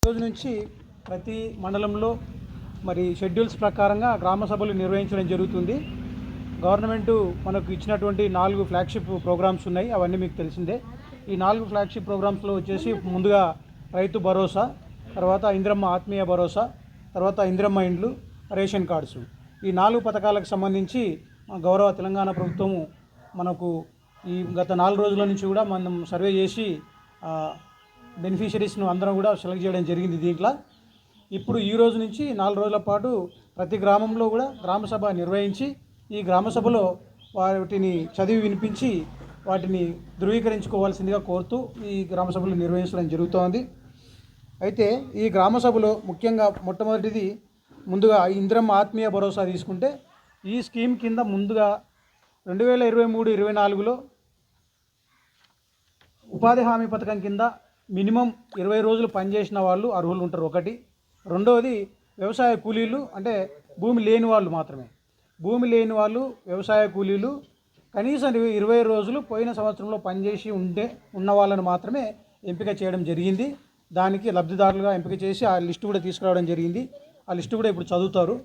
రోజు నుంచి ప్రతి మండలంలో మరి షెడ్యూల్స్ ప్రకారంగా గ్రామ సభలు నిర్వహించడం జరుగుతుంది. గవర్నమెంట్ మనకు ఇచ్చినటువంటి 4 ఫ్లాగ్షిప్ ప్రోగ్రామ్స్ ఉన్నాయి, అవన్నీ మీకు తెలిసిందే. ఈ 4 ఫ్లాగ్షిప్ ప్రోగ్రామ్స్లో వచ్చేసి ముందుగా రైతు భరోసా, తర్వాత ఇందిరమ్మ ఆత్మీయ భరోసా, తర్వాత ఇందిరమ్మ ఇండ్లు, రేషన్ కార్డ్స్. ఈ 4 పథకాలకు సంబంధించి గౌరవ తెలంగాణ ప్రభుత్వము మనకు ఈ గత 4 రోజుల నుంచి కూడా మనం సర్వే చేసి బెనిఫిషరీస్ను అందరం కూడా సెలెక్ట్ చేయడం జరిగింది. దీంట్లో ఇప్పుడు ఈ రోజు నుంచి 4 రోజుల పాటు ప్రతి గ్రామంలో కూడా గ్రామసభ నిర్వహించి ఈ గ్రామసభలో వాటిని చదివి వినిపించి వాటిని ధృవీకరించుకోవాల్సిందిగా కోరుతూ ఈ గ్రామసభలు నిర్వహించడం జరుగుతోంది. అయితే ఈ గ్రామసభలో ముఖ్యంగా మొట్టమొదటిది ముందుగా ఇందిరమ్మ ఆత్మీయ భరోసా తీసుకుంటే ఈ స్కీమ్ కింద ముందుగా 2023-24లో ఉపాధి హామీ పథకం కింద మినిమం 20 రోజులు పనిచేసిన వాళ్ళు అర్హులు ఉంటారు. ఒకటి. రెండవది వ్యవసాయ కూలీలు, అంటే భూమి లేని వాళ్ళు మాత్రమే. భూమి లేని వాళ్ళు వ్యవసాయ కూలీలు కనీసం 20 రోజులు పోయిన సంవత్సరంలో పనిచేసి ఉన్న వాళ్ళని మాత్రమే ఎంపిక చేయడం జరిగింది. దానికి లబ్ధిదారులుగా ఎంపిక చేసి ఆ లిస్టు కూడా తీసుకురావడం జరిగింది. ఆ లిస్టు కూడా ఇప్పుడు చదువుతారు.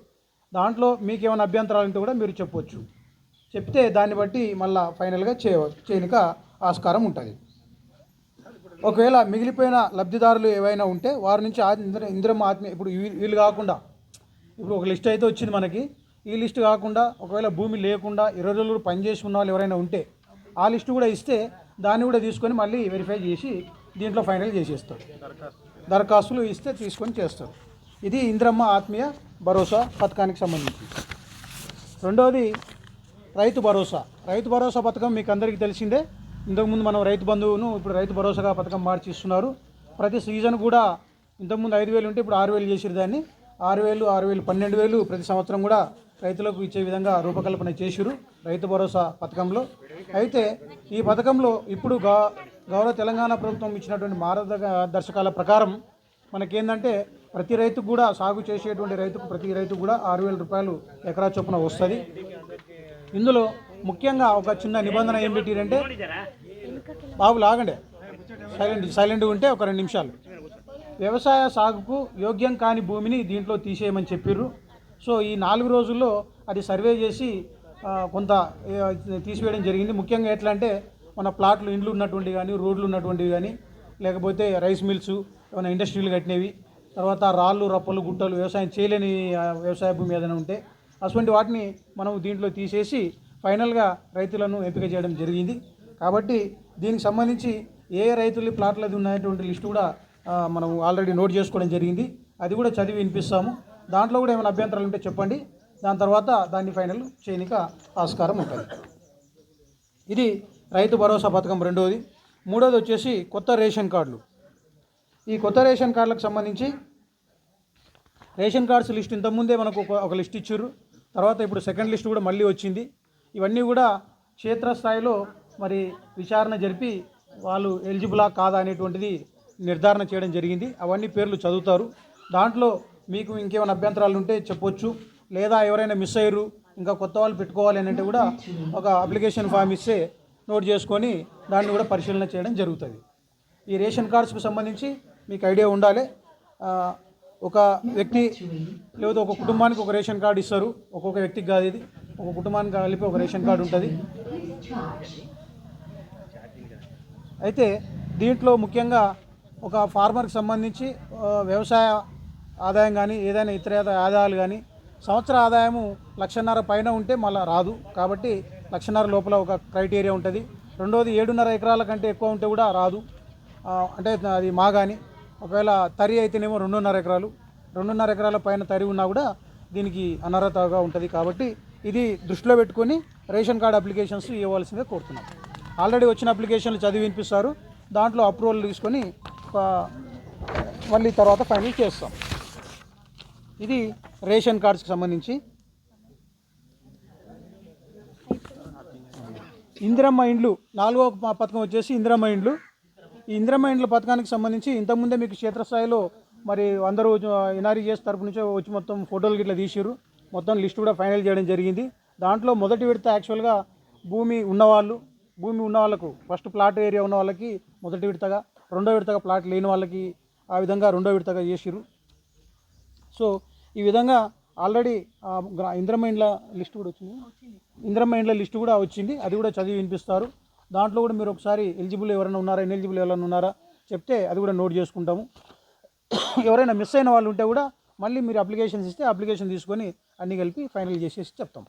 దాంట్లో మీకు ఏమైనా అభ్యంతరాలు ఉంటే కూడా మీరు చెప్పవచ్చు. చెప్తే దాన్ని బట్టి మళ్ళీ ఫైనల్గా చేయనిక ఆస్కారం ఉంటుంది. ఒకవేళ మిగిలిపోయిన లబ్ధిదారులు ఏవైనా ఉంటే వారి నుంచి ఇందిరమ్మ ఆత్మీయ ఇప్పుడు వీళ్ళు కాకుండా ఇప్పుడు ఒక లిస్ట్ అయితే వచ్చింది మనకి. ఈ లిస్టు కాకుండా ఒకవేళ భూమి లేకుండా 20 రోజులు పనిచేసి ఉన్న వాళ్ళు ఎవరైనా ఉంటే ఆ లిస్టు కూడా ఇస్తే దాన్ని కూడా తీసుకొని మళ్ళీ వెరిఫై చేసి దీంట్లో ఫైనల్ చేసేస్తారు. దరఖాస్తులు ఇస్తే తీసుకొని చేస్తారు. ఇది ఇందిరమ్మ ఆత్మీయ భరోసా పథకానికి సంబంధించి. రెండవది రైతు భరోసా. రైతు భరోసా పథకం మీకు అందరికీ తెలిసిందే. ఇంతకుముందు మనం రైతు బంధువును ఇప్పుడు రైతు భరోసాగా పథకం మార్చి ఇస్తున్నారు. ప్రతి సీజన్ కూడా ఇంతకుముందు 5,000 ఉంటే ఇప్పుడు 6,000 చేసిరు. దాన్ని 6,000, 6,000, 12,000 ప్రతి సంవత్సరం కూడా రైతులకు ఇచ్చే విధంగా రూపకల్పన చేసిరు రైతు భరోసా పథకంలో. అయితే ఈ పథకంలో ఇప్పుడు గౌరవ తెలంగాణ ప్రభుత్వం ఇచ్చినటువంటి మార్గదర్శకాల ప్రకారం మనకేందంటే ప్రతి రైతుకు కూడా సాగు చేసేటువంటి రైతుకు ప్రతి రైతుకు కూడా 6,000 రూపాయలు ఎకరా చొప్పున వస్తుంది. ఇందులో ముఖ్యంగా ఒక చిన్న నిబంధన ఏం పెట్టిరంటే, బాబు లాగండి, సైలెంట్ ఉంటే ఒక 2 నిమిషాలు. వ్యవసాయ సాగుకు యోగ్యం కాని భూమిని దీంట్లో తీసేయమని చెప్పిర్రు. సో ఈ 4 రోజుల్లో అది సర్వే చేసి కొంత తీసివేయడం జరిగింది. ముఖ్యంగా ఎట్లా అంటే మన ప్లాట్లు, ఇండ్లు ఉన్నటువంటివి కానీ, రోడ్లు ఉన్నటువంటివి కానీ, లేకపోతే రైస్ మిల్స్, ఏమైనా ఇండస్ట్రీలు కట్టినవి, తర్వాత రాళ్ళు, రప్పలు, గుట్టలు, వ్యవసాయం చేయలేని వ్యవసాయ భూమి ఏదైనా ఉంటే అటువంటి వాటిని మనం దీంట్లో తీసేసి ఫైనల్గా రైతులను ఎంపిక చేయడం జరిగింది. కాబట్టి దీనికి సంబంధించి ఏ రైతులు ప్లాట్లది ఉన్నటువంటి లిస్టు కూడా మనం ఆల్రెడీ నోట్ చేసుకోవడం జరిగింది. అది కూడా చదివి వినిపిస్తాము. దాంట్లో కూడా ఏమైనా అభ్యంతరాలు ఉంటే చెప్పండి. దాని తర్వాత దాన్ని ఫైనల్ చేయనిక ఆస్కారం ఉంటుంది. ఇది రైతు భరోసా పథకం రెండవది. మూడోది వచ్చేసి కొత్త రేషన్ కార్డులు. ఈ కొత్త రేషన్ కార్డులకు సంబంధించి రేషన్ కార్డ్స్ లిస్ట్ ఇంతకుముందే మనకు ఒక లిస్ట్ ఇచ్చారు. తర్వాత ఇప్పుడు సెకండ్ లిస్ట్ కూడా మళ్ళీ వచ్చింది. ఇవన్నీ కూడా క్షేత్రస్థాయిలో మరి విచారణ జరిపి వాళ్ళు ఎలిజిబులా కాదా అనేటువంటిది నిర్ధారణ చేయడం జరిగింది. అవన్నీ పేర్లు చదువుతారు. దాంట్లో మీకు ఇంకేమైనా అభ్యంతరాలు ఉంటే చెప్పొచ్చు. లేదా ఎవరైనా మిస్ అయ్యారు, ఇంకా కొత్త వాళ్ళు పెట్టుకోవాలి అని అంటే కూడా ఒక అప్లికేషన్ ఫామ్ ఇస్తే నోట్ చేసుకొని దాన్ని కూడా పరిశీలన చేయడం జరుగుతుంది. ఈ రేషన్ కార్డ్స్కి సంబంధించి మీకు ఐడియా ఉండాలి. ఒక వ్యక్తి లేదా ఒక కుటుంబానికి ఒక రేషన్ కార్డు ఇస్తారు. ఒక్కొక్క వ్యక్తికి కాదు, ఇది ఒక కుటుంబానికి కలిపి ఒక రేషన్ కార్డు ఉంటుంది. అయితే దీంట్లో ముఖ్యంగా ఒక ఫార్మర్కి సంబంధించి వ్యవసాయ ఆదాయం కానీ, ఏదైనా ఇతర ఆదాయాలు కానీ, సంవత్సర ఆదాయము 1,50,000 పైన ఉంటే మళ్ళీ రాదు. కాబట్టి 1,50,000 లోపల ఒక క్రైటీరియా ఉంటుంది. రెండోది 7.5 ఎకరాల కంటే ఎక్కువ ఉంటే కూడా రాదు. అంటే అది మాగాని ఒకవేళ తరి అయితేనేమో 2.5 ఎకరాలు, 2.5 ఎకరాల పైన తరి ఉన్నా కూడా దీనికి అనర్హతగా ఉంటుంది. కాబట్టి ఇది దృష్టిలో పెట్టుకొని రేషన్ కార్డు అప్లికేషన్స్ ఇవ్వాల్సిందే కోరుతున్నాం. ఆల్రెడీ వచ్చిన అప్లికేషన్లు చదివి వినిపిస్తారు. దాంట్లో అప్రూవల్ తీసుకొని మళ్ళీ తర్వాత ఫైనల్ చేస్తాం. ఇది రేషన్ కార్డ్స్కి సంబంధించి. ఇందిరమ్మ ఇండ్లు 4వ పథకం వచ్చేసి ఇందిరమ్మ ఇండ్లు. ఈ ఇందిరమ్మ ఇండ్ల పథకానికి సంబంధించి ఇంతకుముందే మీకు క్షేత్రస్థాయిలో మరి అందరూ ఎన్ఆర్ఈఎస్ తరపు నుంచి వచ్చి మొత్తం ఫోటోలు గిట్లా తీసిరు. మొత్తం లిస్టు కూడా ఫైనల్ చేయడం జరిగింది. దాంట్లో మొదటి విడత యాక్చువల్గా భూమి ఉన్న వాళ్ళకు ఫస్ట్ ప్లాట్ ఏరియా ఉన్న వాళ్ళకి మొదటి విడతగా, రెండో విడతగా ప్లాట్ లేని వాళ్ళకి ఆ విధంగా రెండో విడతగా చేసిర్రు. సో ఈ విధంగా ఆల్రెడీ ఇందిరమ్మ ఇండ్ల లిస్ట్ కూడా వచ్చింది. ఇందిరమ్మ ఇండ్ల లిస్ట్ కూడా వచ్చింది, అది కూడా చదివి వినిపిస్తారు. దాంట్లో కూడా మీరు ఒకసారి ఎలిజిబుల్ ఎవరైనా ఉన్నారా, ఇన్ఎలిజిబుల్ ఎవరైనా ఉన్నారా చెప్తే అది కూడా నోట్ చేసుకుంటాము. ఎవరైనా మిస్ అయిన వాళ్ళు ఉంటే కూడా మళ్ళీ మీరు అప్లికేషన్స్ ఇస్తే అప్లికేషన్ తీసుకొని అన్నీ కలిపి ఫైనల్ చేసేసి చెప్తాం.